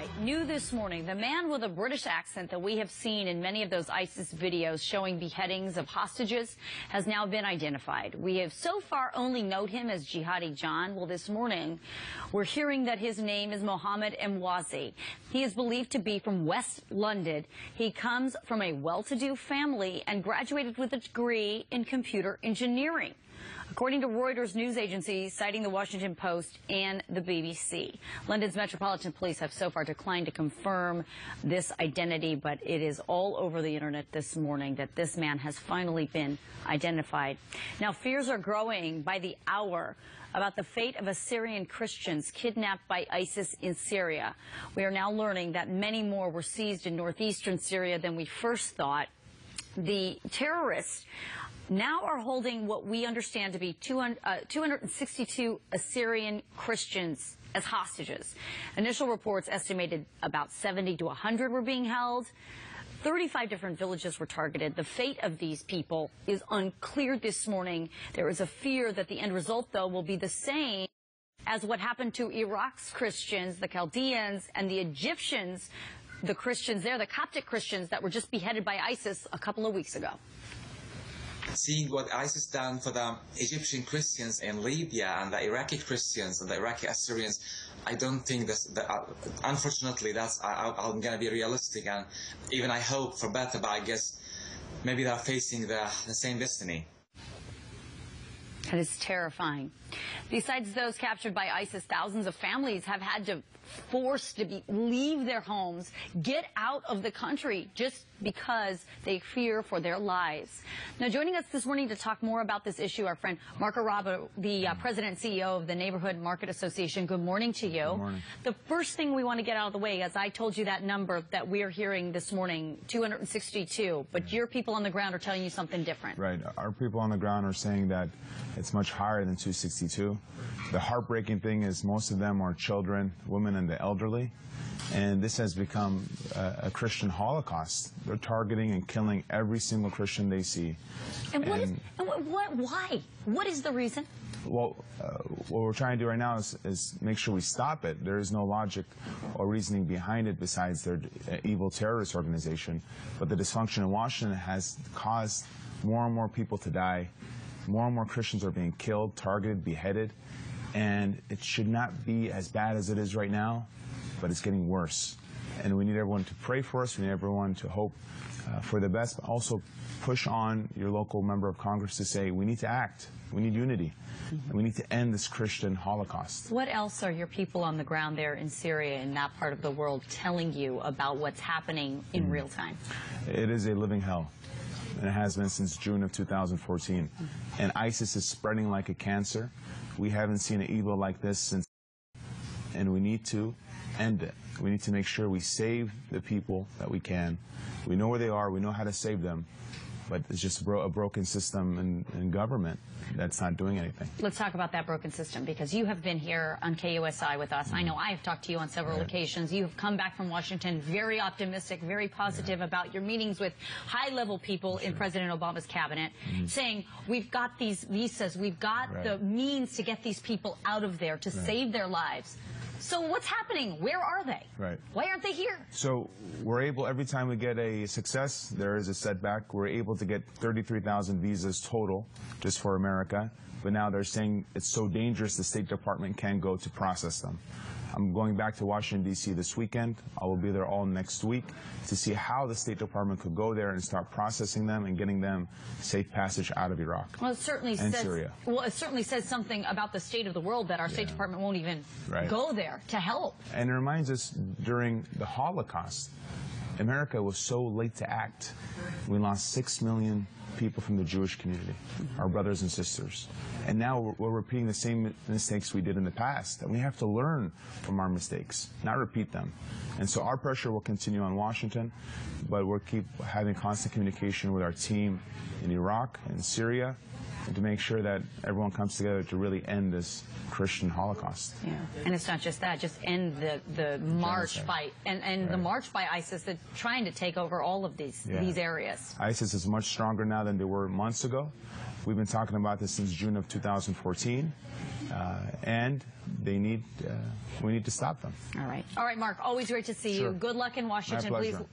right, new this morning, the man with a British accent that we have seen in many of those ISIS videos showing beheadings of hostages has now been identified. We have so far only known him as Jihadi John. Well, this morning, we're hearing that his name is Mohammed Mwazi. He is believed to be from West London. He comes from a well-to-do family and graduated with a degree in computer engineering, according to Reuters news agency, citing the Washington Post and the BBC. London's Metropolitan Police have so far declined to confirm this identity, but it is all over the internet this morning that this man has finally been identified. Now, fears are growing by the hour about the fate of Syrian Christians kidnapped by ISIS in Syria. We are now learning that many more were seized in northeastern Syria than we first thought. The terrorists now are holding what we understand to be 262 Syrian Christians as hostages. Initial reports estimated about 70 to 100 were being held. 35 different villages were targeted. The fate of these people is unclear this morning. There is a fear that the end result, though, will be the same as what happened to Iraq's Christians, the Chaldeans, and the Egyptians, the Christians there, the Coptic Christians that were just beheaded by ISIS a couple of weeks ago. Seeing what ISIS done for the Egyptian Christians in Libya and the Iraqi Christians and the Iraqi Assyrians, I don't think unfortunately, I'm going to be realistic, and even I hope for better, but I guess maybe they're facing the same destiny. That is terrifying. Besides those captured by ISIS, thousands of families have had to leave their homes, get out of the country just because they fear for their lives. Now, joining us this morning to talk more about this issue, our friend Mark Arabo, the President and CEO of the Neighborhood Market Association. Good morning to you. Good morning. The first thing we want to get out of the way, as I told you that number that we're hearing this morning, 262, but your people on the ground are telling you something different. Right. Our people on the ground are saying that it's much higher than 262. The heartbreaking thing is most of them are children, women, and the elderly. And this has become a Christian Holocaust. They're targeting and killing every single Christian they see. And why? What is the reason? Well, what we're trying to do right now is make sure we stop it. There is no logic or reasoning behind it besides their evil terrorist organization. But the dysfunction in Washington has caused more and more people to die. More and more Christians are being killed, targeted, beheaded. And it should not be as bad as it is right now, but it's getting worse. And we need everyone to pray for us. We need everyone to hope for the best, but also push on your local member of Congress to say, we need to act. We need unity. And we need to end this Christian Holocaust. What else are your people on the ground there in Syria, in that part of the world, telling you about what's happening in real time? It is a living hell. And it has been since June of 2014. And ISIS is spreading like a cancer. We haven't seen an evil like this since. And we need to end it. We need to make sure we save the people that we can. We know where they are. We know how to save them. But it's just a broken system in government that's not doing anything. Let's talk about that broken system, because you have been here on KUSI with us. I know I have talked to you on several occasions. You have come back from Washington very optimistic, very positive about your meetings with high-level people in President Obama's cabinet, saying, we've got these visas, we've got the means to get these people out of there, to save their lives. So what's happening? Where are they? Why aren't they here? So we're able, every time we get a success, there is a setback. We're able to get 33,000 visas total just for America. But now they're saying it's so dangerous the State Department can't go to process them. I'm going back to Washington, D.C. this weekend. I will be there all next week to see how the State Department could go there and start processing them and getting them safe passage out of Iraq and Syria. Well, it certainly says something about the state of the world that our State Department won't even go there to help. And it reminds us, during the Holocaust, America was so late to act. We lost 6 million people from the Jewish community, our brothers and sisters. And now we're repeating the same mistakes we did in the past. And we have to learn from our mistakes, not repeat them. And so our pressure will continue on Washington, but we'll keep having constant communication with our team in Iraq and Syria and to make sure that everyone comes together to really end this Christian Holocaust. Yeah, and it's not just that, just end the march by, the march by ISIS that trying to take over all of these areas. ISIS is much stronger now than they were months ago. We've been talking about this since June of 2014, and we need to stop them. All right, Mark, always great to see you. Good luck in Washington. My pleasure. Please